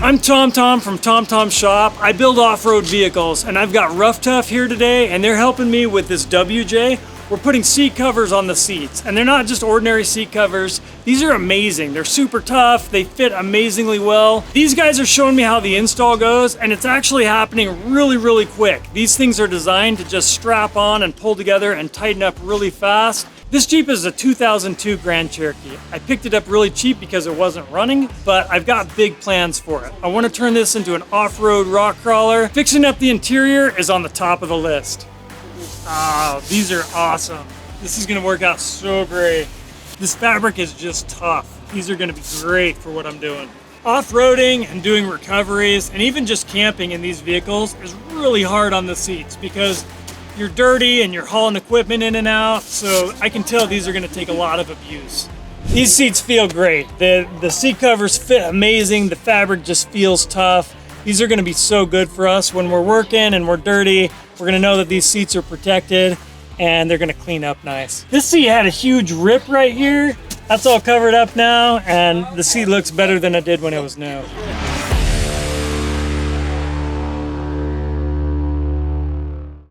I'm Tom from Tom Shop. I build off-road vehicles, and I've got Ruff Tuff here today, and they're helping me with this WJ. We're putting seat covers on the seats, and they're not just ordinary seat covers. These are amazing. They're super tough. They fit amazingly well. These guys are showing me how the install goes, and it's actually happening really quick. These things are designed to just strap on and pull together and tighten up really fast. This Jeep is a 2002 Grand Cherokee. I picked it up really cheap because it wasn't running, but I've got big plans for it. I want to turn this into an off-road rock crawler. Fixing up the interior is on the top of the list. Oh, these are awesome. This is gonna work out so great. This fabric is just tough. These are gonna be great for what I'm doing. Off-roading and doing recoveries and even just camping in these vehicles is really hard on the seats because you're dirty and you're hauling equipment in and out, so I can tell these are gonna take a lot of abuse. These seats feel great. The seat covers fit amazing. The fabric just feels tough. These are gonna be so good for us when we're working and we're dirty. We're gonna know that these seats are protected and they're gonna clean up nice. This seat had a huge rip right here. That's all covered up now, and the seat looks better than it did when it was new.